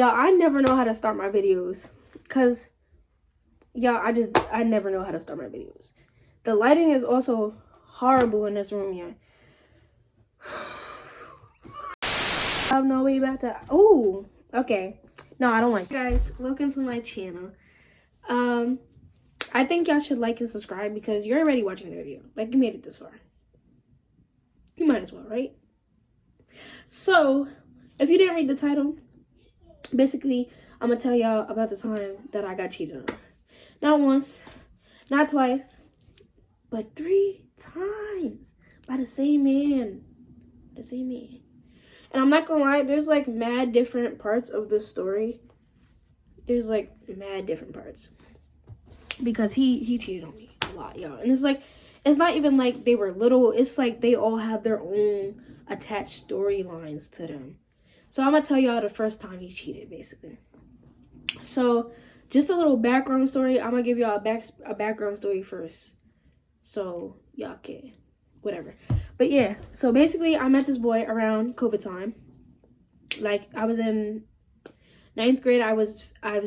Y'all, I never know how to start my videos. Because, y'all, I never know how to start my videos. The lighting is also horrible in this room, yeah. I have no way about to. Oh, okay. No, I don't like it. Guys, welcome to my channel. I think y'all should like and subscribe because you're already watching the video. Like, you made it this far. You might as well, right? So, if you didn't read the title, basically, I'm going to tell y'all about the time that I got cheated on. Not once, not twice, but 3 times by the same man. The same man. And I'm not going to lie, there's like mad different parts of the story. There's like mad different parts. Because he cheated on me a lot, y'all. And it's like, it's not even like they were little. It's like they all have their own attached storylines to them. So I'm going to tell y'all the first time he cheated, basically. So, just a little background story. I'm going to give y'all a background story first. So, y'all can, whatever. But yeah, so basically, I met this boy around COVID time. Like, I was in 9th grade. I was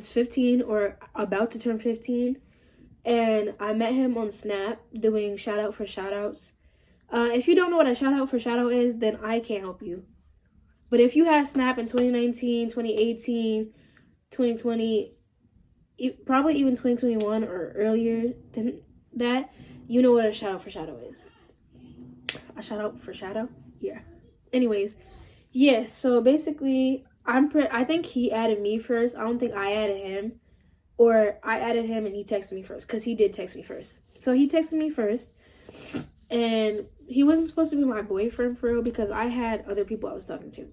15 or about to turn 15. And I met him on Snap doing shout out for shout outs. If you don't know what a shout out for shout out is, then I can't help you. But if you had Snap in 2019, 2018, 2020, probably even 2021 or earlier than that, you know what a shout out for shout out is. A shout out for shout out? Yeah. Anyways, yeah, so basically, I think he added me first. I don't think I added him. Or I added him and he texted me first. Because he did text me first. So he texted me first. And he wasn't supposed to be my boyfriend for real. Because I had other people I was talking to.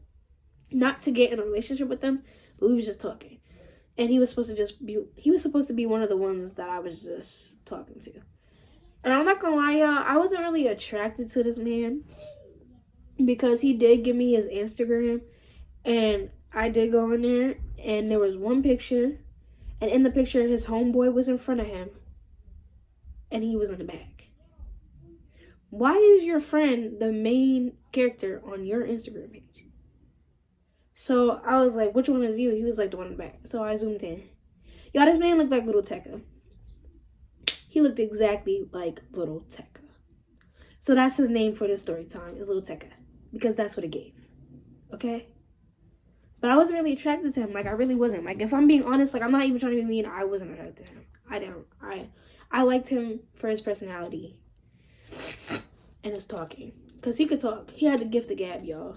Not to get in a relationship with them. But we was just talking. And he was supposed to be one of the ones that I was just talking to. And I'm not gonna lie, y'all. I wasn't really attracted to this man. Because he did give me his Instagram. And I did go in there. And there was one picture. And in the picture, his homeboy was in front of him. And he was in the back. Why is your friend the main character on your Instagram page? So I was like, which one is you? He was like, the one in the back. So I zoomed in. Y'all, this man looked like 𝒜𝓂𝓎'𝒶. He looked exactly like 𝒜𝓂𝓎'𝒶. So that's his name for this story time, is 𝒜𝓂𝓎'𝒶. Because that's what it gave. Okay? But I wasn't really attracted to him. Like, I really wasn't. Like, if I'm being honest, like, I'm not even trying to be mean. I wasn't attracted to him. I liked him for his personality. And his talking. Because he could talk. He had the gift of gab, y'all.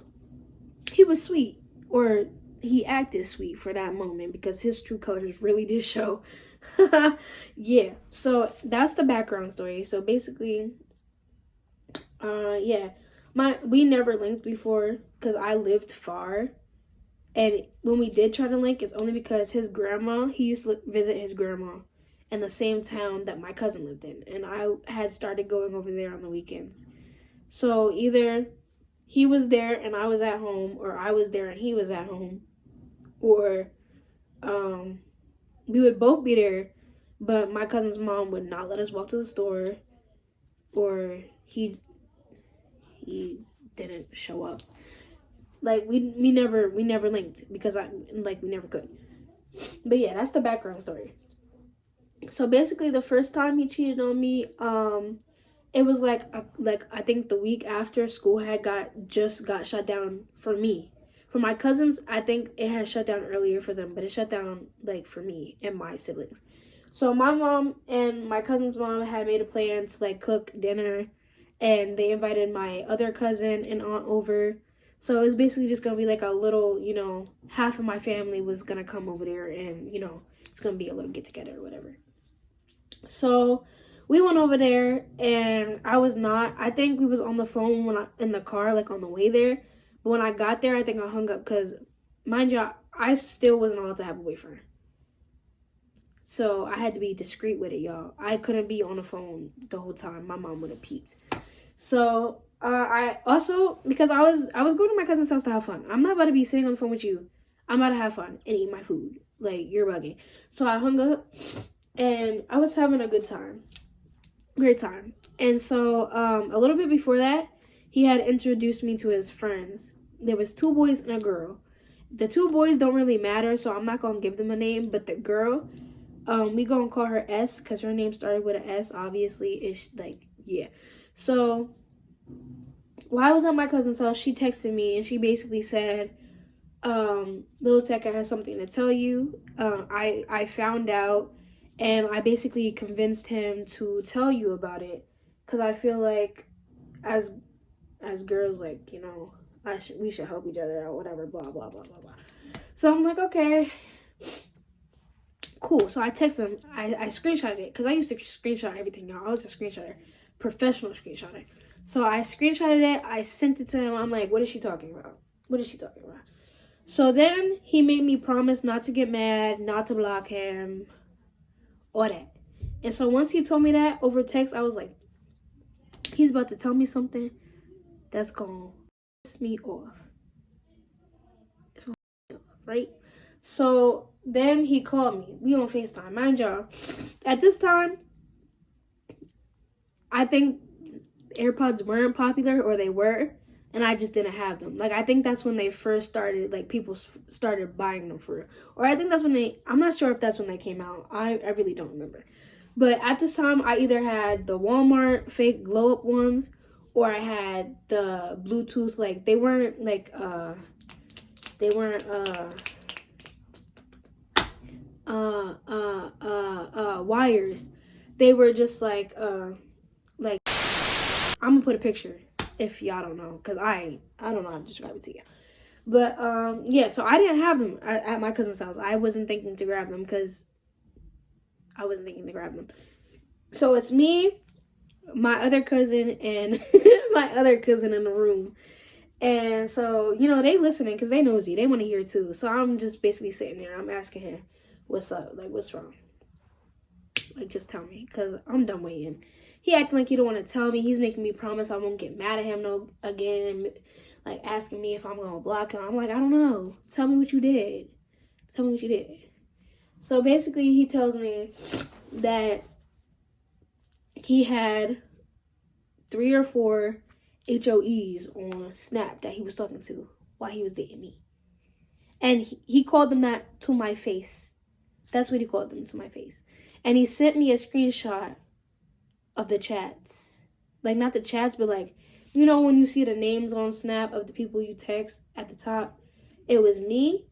He was sweet. Or he acted sweet for that moment. Because his true colors really did show. Yeah. So, that's the background story. So, basically, yeah. We never linked before. Because I lived far. And when we did try to link, it's only because his grandma, he used to visit his grandma in the same town that my cousin lived in. And I had started going over there on the weekends. So either he was there and I was at home, or I was there and he was at home. Or we would both be there, but my cousin's mom would not let us walk to the store. Or he didn't show up. Like, we never linked because we never could. But yeah, that's the background story. So basically, the first time he cheated on me, it was like I think the week after school had just got shut down for me. For my cousins, I think it had shut down earlier for them, but it shut down like for me and my siblings. So my mom and my cousin's mom had made a plan to like cook dinner, and they invited my other cousin and aunt over. So it was basically just going to be like a little, half of my family was going to come over there and, it's going to be a little get together or whatever. So we went over there and I think we was on the phone in the car, like on the way there. But when I got there, I think I hung up because, mind you, I still wasn't allowed to have a boyfriend. So I had to be discreet with it, y'all. I couldn't be on the phone the whole time. My mom would have peeped. So I also, because I was going to my cousin's house to have fun. I'm not about to be sitting on the phone with you. I'm about to have fun and eat my food. Like, you're bugging. So I hung up and I was having a good time. Great time. And so a little bit before that, he had introduced me to his friends. There was 2 boys and a girl. the two boys don't really matter, so I'm not gonna give them a name. But the girl, we gonna call her S because her name started with an S. Obviously, it's like, yeah. So while I was at my cousin's house, she texted me and she basically said, 𝒜𝓂𝓎'𝒶 has something to tell you. I found out, and I basically convinced him to tell you about it, because I feel like as girls, like, you know, we should help each other out, whatever, blah blah blah blah blah. So I'm like, okay, cool. So I texted him. I screenshotted it because I used to screenshot everything, y'all. I was a screenshotter, professional screenshotter. So I screenshotted it. I sent it to him. I'm like, what is she talking about? What is she talking about? So then he made me promise not to get mad, not to block him, all that. And so once he told me that over text, I was like, he's about to tell me something that's gonna piss me off. It's gonna piss me off, right? So then he called me. We on FaceTime. Mind y'all, at this time, I think AirPods weren't popular, or they were, and I just didn't have them. Like, I think that's when they first started, like, people started buying them for real. Or I think that's when I'm not sure if that's when they came out. I really don't remember. But at this time, I either had the Walmart fake glow-up ones, or I had the Bluetooth, like, they weren't wires. They were just like, I'm gonna put a picture if y'all don't know, because I don't know how to describe it to you. But yeah, so I didn't have them at my cousin's house. I wasn't thinking to grab them because So it's me, my other cousin, and my other cousin in the room. And so, you know, they listening because they nosy. They want to hear too. So I'm just basically sitting there. I'm asking her, what's up? Like, what's wrong? Like, just tell me, because I'm done waiting. He acting like he don't want to tell me. He's making me promise I won't get mad at him again. Like, asking me if I'm going to block him. I'm like, I don't know. Tell me what you did. Tell me what you did. So basically, he tells me that he had 3 or 4 HOEs on Snap that he was talking to while he was dating me. And he called them that to my face. That's what he called them, to my face. And he sent me a screenshot of the chats. Like, not the chats, but like, you know when you see the names on Snap of the people you text at the top? It was me,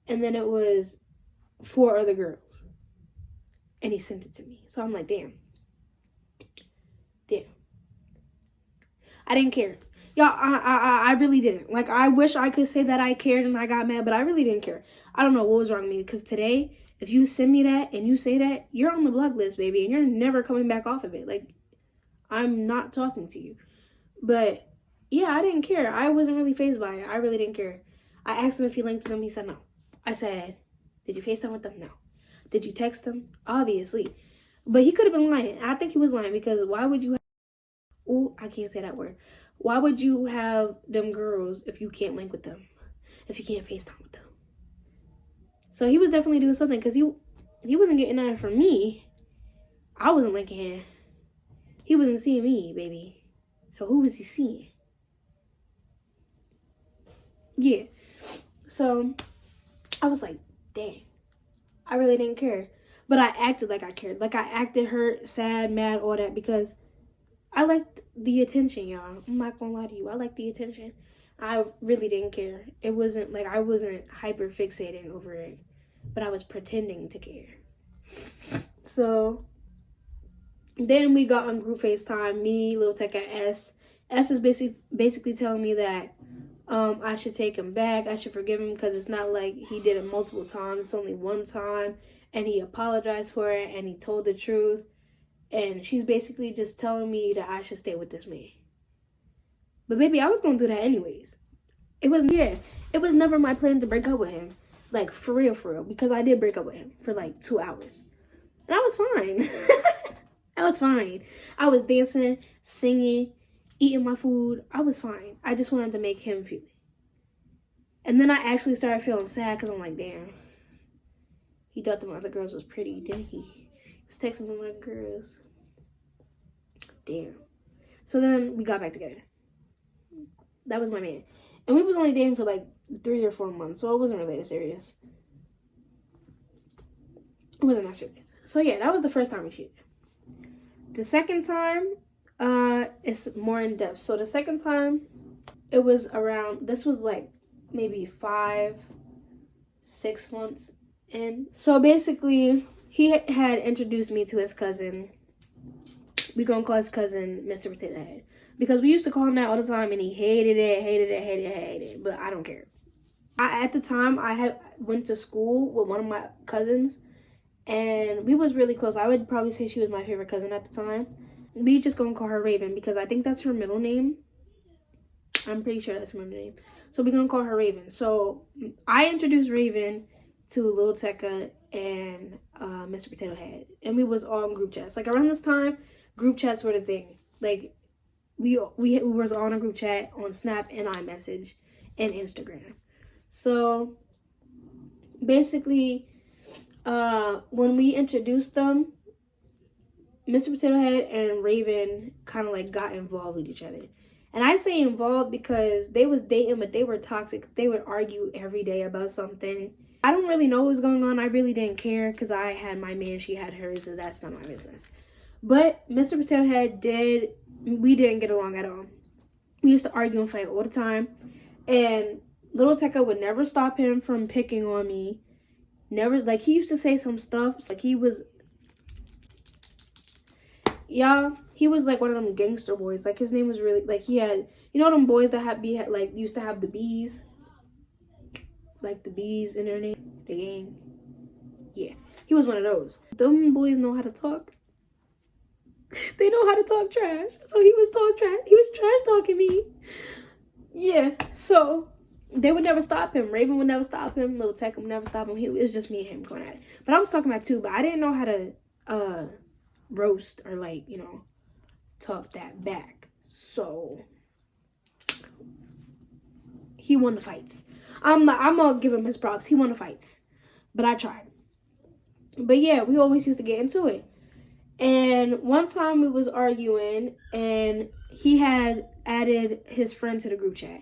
and then it was 4 other girls. And he sent it to me. So I'm like, damn. I didn't care. Y'all, I really didn't. Like, I wish I could say that I cared and I got mad, but I really didn't care. I don't know what was wrong with me, because today, if you send me that and you say that, you're on the block list, baby, and you're never coming back off of it. Like, I'm not talking to you. But yeah, I didn't care. I wasn't really fazed by it. I really didn't care. I asked him if he linked with them. He said no. I said, did you FaceTime with them? No. Did you text them? Obviously. But he could have been lying. I think he was lying, because why would you have... Oh, I can't say that word. Why would you have them girls if you can't link with them? If you can't FaceTime with them? So he was definitely doing something, because he wasn't getting that from me. I wasn't linking him. He wasn't seeing me, baby. So who was he seeing? Yeah. So I was like, dang. I really didn't care. But I acted like I cared. Like, I acted hurt, sad, mad, all that, because I liked the attention, y'all. I'm not gonna lie to you. I liked the attention. I really didn't care. It wasn't like I wasn't hyper fixating over it, but I was pretending to care. So then we got on group FaceTime, me, 𝒜𝓂𝓎, and S. S is basically telling me that I should take him back. I should forgive him, because it's not like he did it multiple times. It's only one time, and he apologized for it, and he told the truth. And she's basically just telling me that I should stay with this man. But baby, I was going to do that anyways. It was never my plan to break up with him. Like, for real. Because I did break up with him for like 2 hours. And I was fine. I was fine. I was dancing, singing, eating my food. I was fine. I just wanted to make him feel it. And then I actually started feeling sad, because I'm like, damn. He thought the other girls was pretty, didn't he? Was texting with my girls. Damn. So then we got back together. That was my man. And we was only dating for like 3 or 4 months, so it wasn't really that serious. It wasn't that serious. So yeah, that was the first time we cheated. The second time, it's more in depth. So the second time, it was around, this was like maybe 5, 6 months in. So basically, he had introduced me to his cousin. We gonna call his cousin Mr. Potato Head, because we used to call him that all the time, and he hated it. But I don't care. At the time, I had went to school with one of my cousins, and we was really close. I would probably say she was my favorite cousin at the time. We just gonna call her Raven, because I think that's her middle name. I'm pretty sure that's her middle name. So we're gonna call her Raven. So I introduced Raven to 𝒜𝓂𝓎'𝒶 and Mr. Potato Head, and we was all in group chats. Like around this time, group chats were the thing. Like we was on a group chat on Snap and iMessage and Instagram. So basically, when we introduced them, Mr. Potato Head and Raven kind of like got involved with each other. And I say involved because they was dating, but they were toxic. They would argue every day about something. I don't really know what was going on. I really didn't care, because I had my man, she had hers, so that's not my business. But Mr. Potato Head we didn't get along at all. We used to argue and fight all the time. And 𝒜𝓂𝓎'𝒶 would never stop him from picking on me. Never, like, he used to say some stuff. Like, he was like one of them gangster boys. Like, his name was really, like, he had, you know them boys that used to have the bees? Like, the bees in their name? The gang? Yeah. He was one of those. Them boys know how to talk. They know how to talk trash. So he was trash talking me. Yeah. So they would never stop him. Raven would never stop him. 𝒜𝓂𝓎𝒶 would never stop him. It was just me and him going at it. But I was talking about too, but I didn't know how to roast or, like, you know, talk that back. So he won the fights. I'm gonna give him his props. He won the fights, but I tried. But yeah, we always used to get into it. And one time we was arguing, and he had added his friend to the group chat.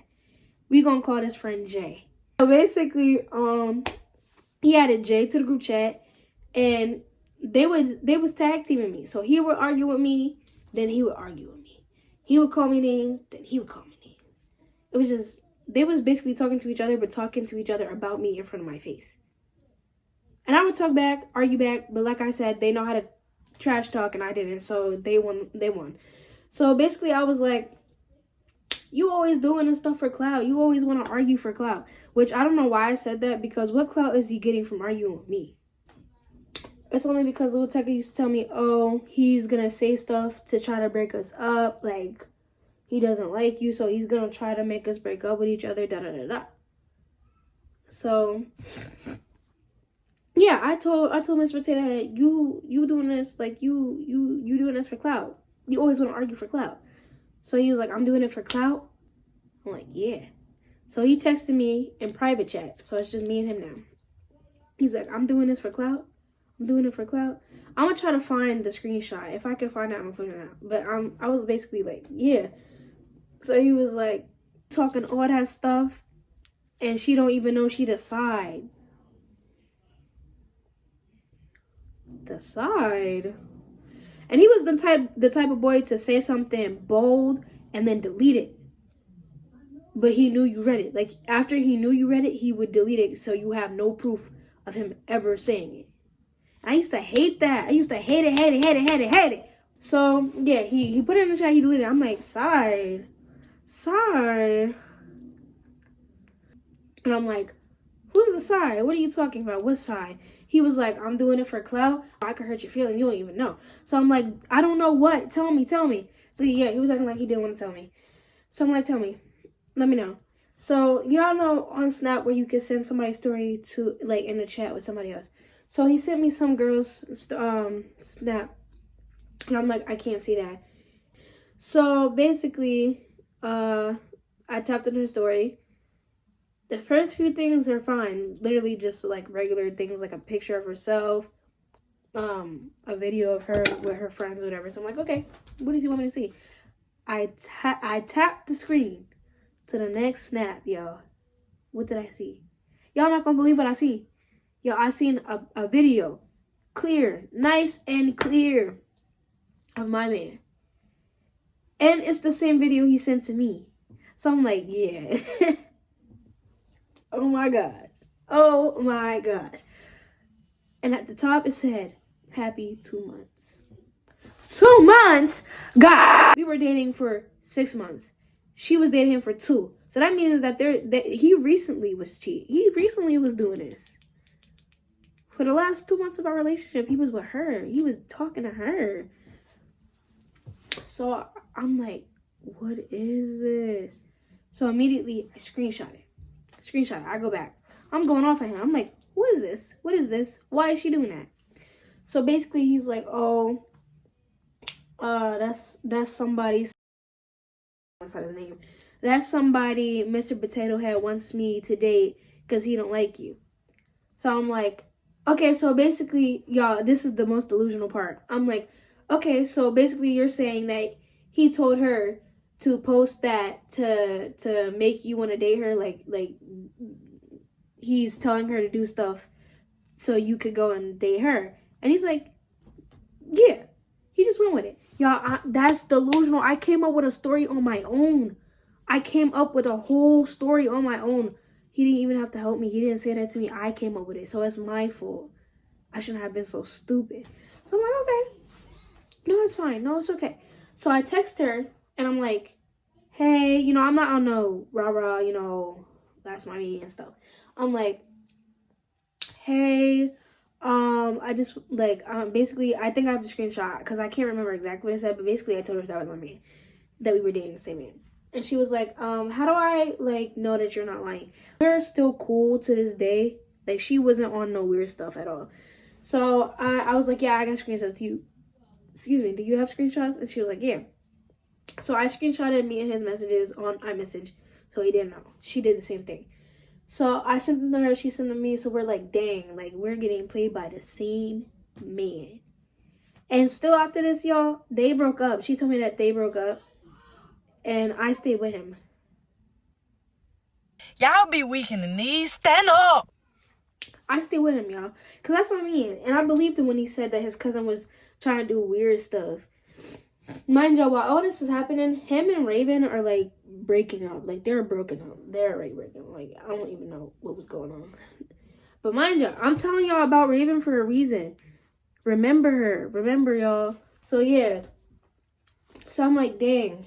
We gonna call this friend Jay. So basically, he added Jay to the group chat, and they was tag teaming me. So he would argue with me, then he would argue with me. He would call me names, then he would call me names. It was just, they was basically talking to each other, but talking to each other about me in front of my face. And I would talk back, argue back, but like I said, they know how to trash talk, and I didn't, so they won. So basically, I was like, you always doing this stuff for clout. You always want to argue for clout. Which I don't know why I said that, because what clout is he getting from arguing with me? It's only because 𝒜𝓂𝓎𝒶 used to tell me, oh, he's going to say stuff to try to break us up. Like, he doesn't like you, so he's going to try to make us break up with each other, da-da-da-da. So, yeah, I told Mr. Potato Head, you doing this, like, you doing this for clout. You always want to argue for clout. So he was like, I'm doing it for clout? I'm like, yeah. So he texted me in private chat. So it's just me and him now. He's like, I'm doing this for clout? I'm doing it for clout? I'm going to try to find the screenshot. If I can find it, I'm going to put it out. But I was basically like, yeah. So he was like, talking all that stuff, and she don't even know she decide. Decide? And he was the type of boy to say something bold and then delete it. But he knew you read it. Like, after he knew you read it, he would delete it so you have no proof of him ever saying it. I used to hate that. I used to hate it. So, yeah, he put it in the chat, he deleted it. I'm like, side. And I'm like, who's the side? What are you talking about? What side? He was like, I'm doing it for clout. I could hurt your feelings. You don't even know. So I'm like, I don't know what. Tell me. So yeah, he was acting like he didn't want to tell me. So I'm like, tell me. Let me know. So y'all know on Snap where you can send somebody's story to, like, in the chat with somebody else. So he sent me some girl's Snap. And I'm like, I can't see that. So basically, I tapped on her story. The first few things are fine. Literally just like regular things, like a picture of herself, a video of her with her friends or whatever. So I'm like, okay, what does he want me to see? I tapped the screen to the next snap, y'all. What did I see? Y'all not gonna believe what I see. Yo, I seen a video. Clear. Nice and clear. Of my man. And it's the same video he sent to me. So I'm like, yeah. Oh my God. Oh my gosh. And at the top it said, happy 2 months. 2 months? God. We were dating for 6 months. She was dating him for 2. So that means that he recently was cheating. He recently was doing this. For the last 2 months of our relationship, he was with her. He was talking to her. So I'm like, what is this? So immediately I screenshot it. I go back. I'm going off at him. I'm like, what is this? What is this? Why is she doing that? So basically he's like, oh, that's somebody's, what's his name? That's somebody Mr. Potato Head wants me to date because he don't like you. So I'm like, okay, so basically, y'all, this is the most delusional part. I'm like, okay, so basically you're saying that he told her to post that to make you want to date her, like he's telling her to do stuff so you could go and date her. And he's like, yeah, he just went with it. Y'all, that's delusional. I came up with a story on my own. I came up with a whole story on my own. He didn't even have to help me. He didn't say that to me. I came up with it. So it's my fault. I shouldn't have been so stupid. So I'm like, okay. No, it's fine. No, it's okay. So I text her and I'm like, hey, you know, I'm not on no rah-rah, you know, that's my me and stuff. I'm like, hey, I just, like, basically, I think I have the screenshot because I can't remember exactly what I said, but basically I told her that was my man, that we were dating the same man. And she was like, how do I, like, know that you're not lying? We're still cool to this day. Like, she wasn't on no weird stuff at all. So I was like, yeah, I got screenshots. Do you have screenshots? And she was like, yeah. So I screenshotted me and his messages on iMessage, so he didn't know. She did the same thing. So I sent them to her, she sent them to me, so we're like, dang, like, we're getting played by the same man. And still after this, y'all, they broke up. She told me that they broke up, and I stayed with him. Y'all be weak in the knees. Stand up! I stayed with him, y'all, because that's what I mean. And I believed him when he said that his cousin was trying to do weird stuff. Mind y'all, while all this is happening, him and Raven are, like, breaking up. Like, they're broken up. They're already breaking up. Like, I don't even know what was going on. But mind y'all, I'm telling y'all about Raven for a reason. Remember her. Remember, y'all. So, yeah. So, I'm like, dang.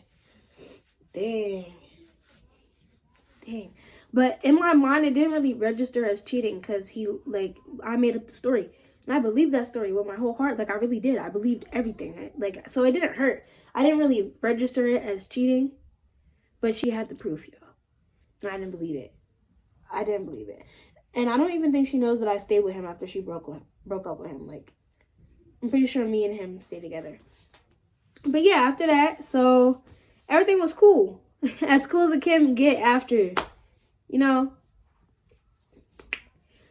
But in my mind, it didn't really register as cheating because I made up the story. And I believed that story with my whole heart. Like, I really did. I believed everything. So it didn't hurt. I didn't really register it as cheating. But she had the proof, y'all. And I didn't believe it. And I don't even think she knows that I stayed with him after she broke up with him. Like, I'm pretty sure me and him stayed together. But yeah, after that, so everything was cool. As cool as it can get after, you know.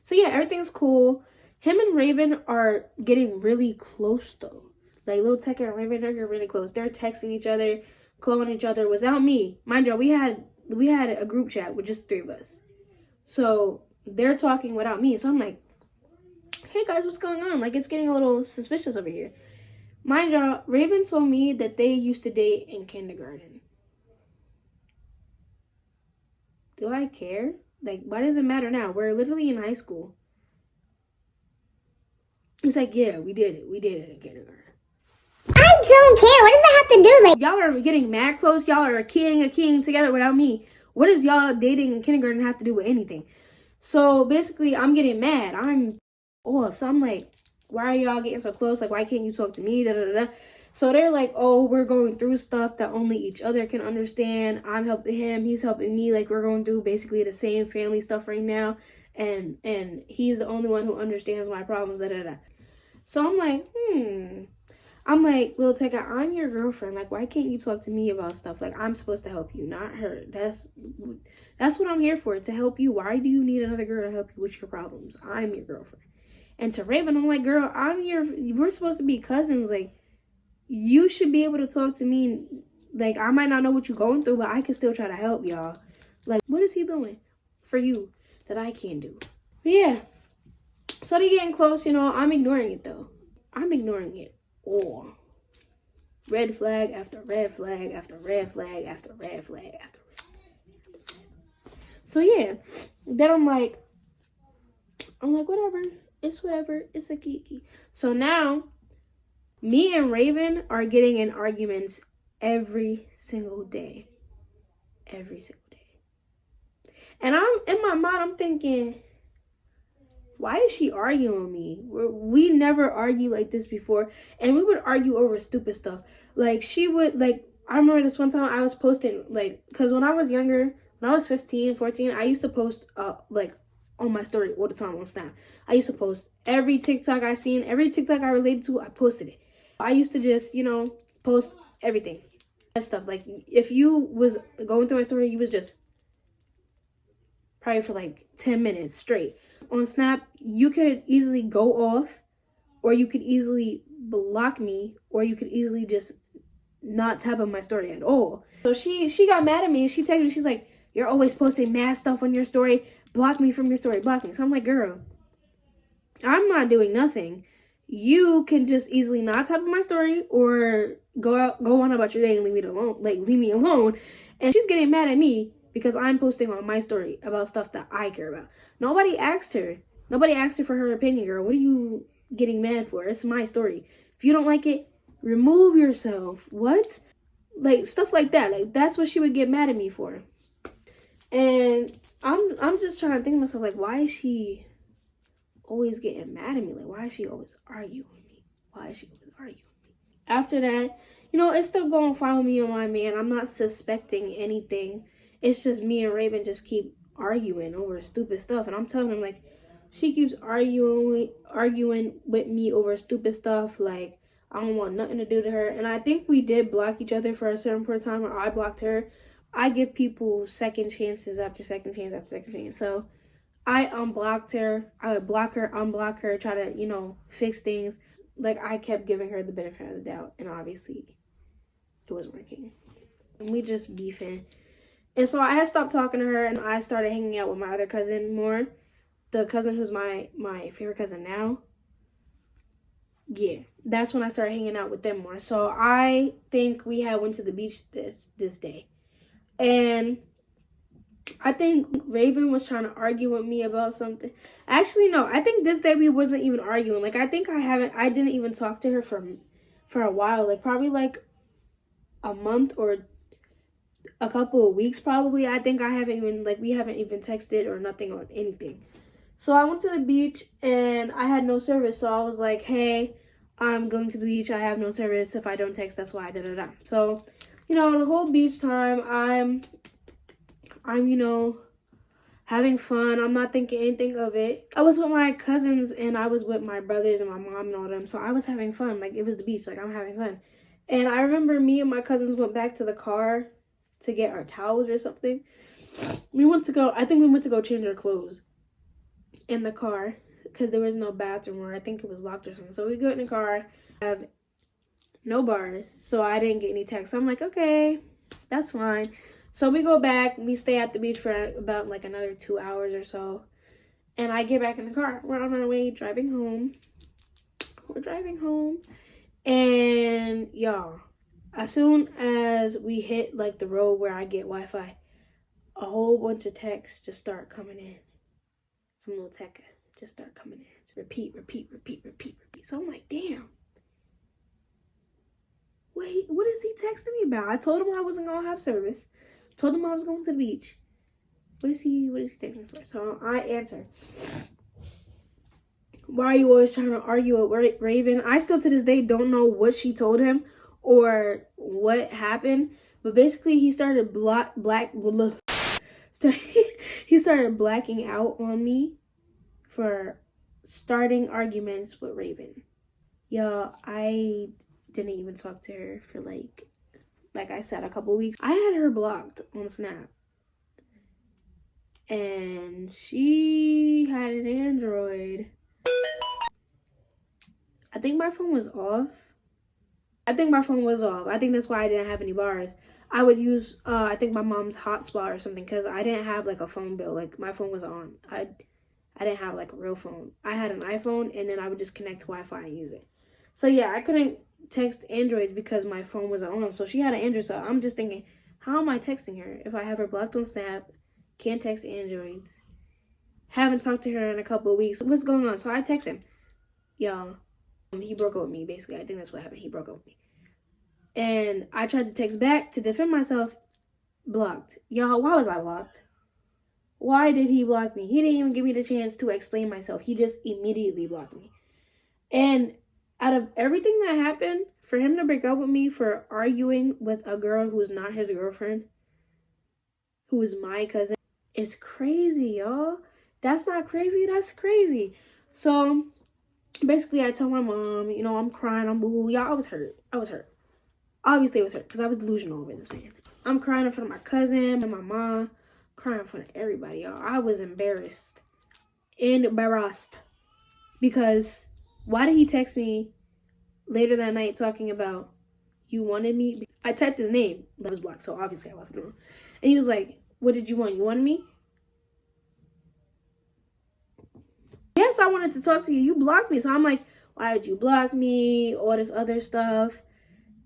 So yeah, everything's cool. Him and Raven are getting really close, though. Like, Lil Tech and Raven are getting really close. They're texting each other, calling each other without me. Mind you, we had a group chat with just 3 of us. So they're talking without me. So I'm like, hey guys, what's going on? Like, it's getting a little suspicious over here. Mind y'all, Raven told me that they used to date in kindergarten. Do I care? Like, why does it matter now? We're literally in high school. He's like, yeah, we did it. We did it in kindergarten. I don't care. What does that have to do? Like, y'all are getting mad close. Y'all are keying together without me. What does y'all dating in kindergarten have to do with anything? So basically, I'm getting mad. I'm off. So I'm like, why are y'all getting so close? Like, why can't you talk to me? Da, da, da, da. So they're like, oh, we're going through stuff that only each other can understand. I'm helping him. He's helping me. Like, we're going through basically the same family stuff right now. And he's the only one who understands my problems. Da, da, da. So I'm like, I'm like, Lil Tecca, I'm your girlfriend. Like, why can't you talk to me about stuff? Like, I'm supposed to help you, not her. That's what I'm here for, to help you. Why do you need another girl to help you with your problems? I'm your girlfriend. And to Raven, I'm like, girl, we're supposed to be cousins. Like, you should be able to talk to me. Like, I might not know what you're going through, but I can still try to help y'all. Like, what is he doing? for you that I can do. But yeah, so they getting close, you know. I'm ignoring it though. I'm ignoring it all. Red flag after red flag after red flag after red flag after red flag. So yeah, then I'm like, whatever. It's whatever. It's a kiki. So now, me and Raven are getting in arguments every single day. Every single day. And I'm in my mind, I'm thinking, why is she arguing with me? We never argued like this before. And we would argue over stupid stuff. Like, she would, like, I remember this one time I was posting, like, because when I was younger, when I was 15, 14, I used to post, like, on my story all the time on Snap. I used to post every TikTok I seen, every TikTok I related to, I posted it. I used to just, you know, post everything. That stuff. Like, if you was going through my story, you was just probably for like 10 minutes straight. On Snap, you could easily go off, or you could easily block me, or you could easily just not tap on my story at all. So she got mad at me, and she texted me, she's like, you're always posting mad stuff on your story. Block me from your story. Block me. So I'm like, girl, I'm not doing nothing. You can just easily not tap on my story or go on about your day and leave me alone. Like, leave me alone. And she's getting mad at me because I'm posting on my story about stuff that I care about. Nobody asked her. Nobody asked her for her opinion, girl. What are you getting mad for? It's my story. If you don't like it, remove yourself. What? Like, stuff like that. Like, that's what she would get mad at me for. And I'm just trying to think to myself, like, why is she always getting mad at me? Like, why is she always arguing with me? Why is she always arguing with me? After that, you know, it's still going fine with me and my man. I'm not suspecting anything. It's just me and Raven just keep arguing over stupid stuff. And I'm telling him, like, she keeps arguing with me over stupid stuff. Like, I don't want nothing to do to her. And I think we did block each other for a certain period of time, or I blocked her. I give people second chances after second chance after second chance. So I unblocked her. I would block her, unblock her, try to, you know, fix things. Like, I kept giving her the benefit of the doubt. And obviously, it wasn't working. And we just beefing. And so I had stopped talking to her, and I started hanging out with my other cousin more. The cousin who's my favorite cousin now. Yeah, that's when I started hanging out with them more. So I think we had went to the beach this day. And I think Raven was trying to argue with me about something. Actually, no, I think this day we wasn't even arguing. Like, I think I didn't even talk to her for a while. Like, probably like a month or a couple of weeks probably. I think we haven't even texted or nothing or anything. So I went to the beach and I had no service. So I was like, hey, I'm going to the beach. I have no service. If I don't text, that's why. So, you know, the whole beach time, I'm, you know, having fun. I'm not thinking anything of it. I was with my cousins and I was with my brothers and my mom and all them. So I was having fun. Like, it was the beach. Like, I'm having fun. And I remember me and my cousins went back to the car to get our towels or something. I think we went to go change our clothes in the car because there was no bathroom, or I think it was locked or something. So we go in the car, have no bars, so I didn't get any texts. So I'm like, okay, that's fine. So we go back, we stay at the beach for about like another 2 hours or so. And I get back in the car. We're on our way driving home. We're driving home. And y'all, as soon as we hit like the road where I get Wi-Fi, a whole bunch of texts just start coming in from Lil Tekka. Just start coming in. Just repeat. So I'm like, damn. Wait, what is he texting me about? I told him I wasn't gonna have service. Told him I was going to the beach. What is he texting me for? So I answer. Why are you always trying to argue with Raven? I still to this day don't know what she told him or what happened. But basically he started he started blacking out on me for starting arguments with Raven. Y'all, I didn't even talk to her for like I said, a couple weeks. I had her blocked on Snap. And she had an Android. I think my phone was off. I think my phone was off. I think that's why I didn't have any bars. I would use, I think my mom's hotspot or something, because I didn't have like a phone bill. Like my phone was on. I didn't have like a real phone. I had an iPhone, and then I would just connect to Wi-Fi and use it. So yeah, I couldn't text Androids because my phone wasn't on. So she had an Android. So I'm just thinking, how am I texting her if I have her blocked on Snap? Can't text Androids. Haven't talked to her in a couple of weeks. What's going on? So I text him. Y'all, he broke up with me, basically. I think that's what happened. He broke up with me. And I tried to text back to defend myself. Blocked. Y'all, why was I blocked? Why did he block me? He didn't even give me the chance to explain myself. He just immediately blocked me. And out of everything that happened, for him to break up with me for arguing with a girl who's not his girlfriend, who is my cousin, is crazy, y'all. That's not crazy. That's crazy. So basically, I tell my mom, you know, I'm crying, I'm boo-hoo. Y'all, I was hurt. Obviously, I was hurt because I was delusional over this man. I'm crying in front of my cousin and my mom, crying in front of everybody, y'all. I was embarrassed. Because why did he text me later that night talking about, you wanted me? I typed his name. That was blocked, so obviously I left him. And he was like, what did you want? You wanted me? Yes, I wanted to talk to you. You blocked me. So I'm like, why did you block me? All this other stuff.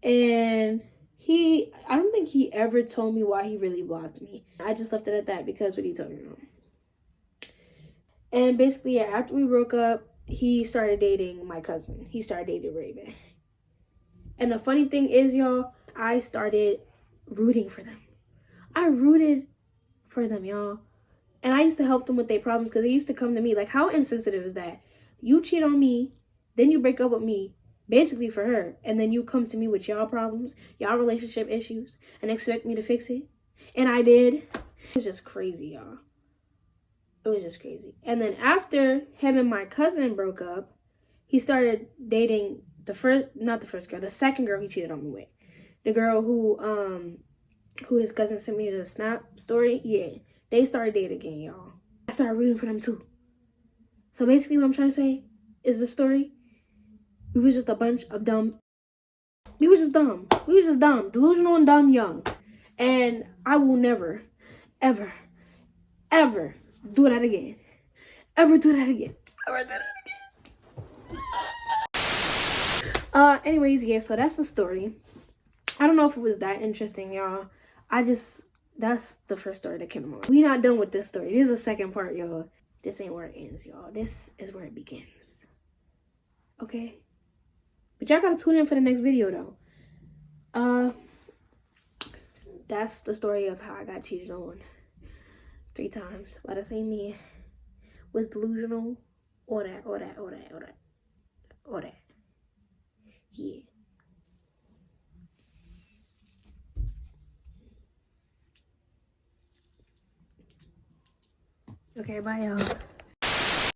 And I don't think he ever told me why he really blocked me. I just left it at that because what he told me wrong. And basically, yeah, after we broke up, he started dating my cousin. He started dating Raven. And the funny thing is, y'all, I started rooting for them. I rooted for them, y'all. And I used to help them with their problems because they used to come to me. Like, how insensitive is that? You cheat on me, then you break up with me, basically for her, and then you come to me with y'all problems, y'all relationship issues, and expect me to fix it. And I did. It was just crazy, y'all. It was just crazy. And then after him and my cousin broke up, he started dating the second girl he cheated on me with. The girl who his cousin sent me the Snap story. Yeah, they started dating again, y'all. I started rooting for them too. So basically what I'm trying to say is the story. We was just a bunch of dumb. We was just dumb. Delusional and dumb young. And I will never, ever, ever do that again. Anyways, yeah, so that's the story. I don't know if it was that interesting, y'all. That's the first story that came to mind. We not done with this story. This is the second part, y'all. This ain't where it ends, y'all. This is where it begins. Okay? But y'all gotta tune in for the next video, though. That's the story of how I got cheated on 3 times by the same man. Was delusional. All that. Yeah. Okay, bye, y'all.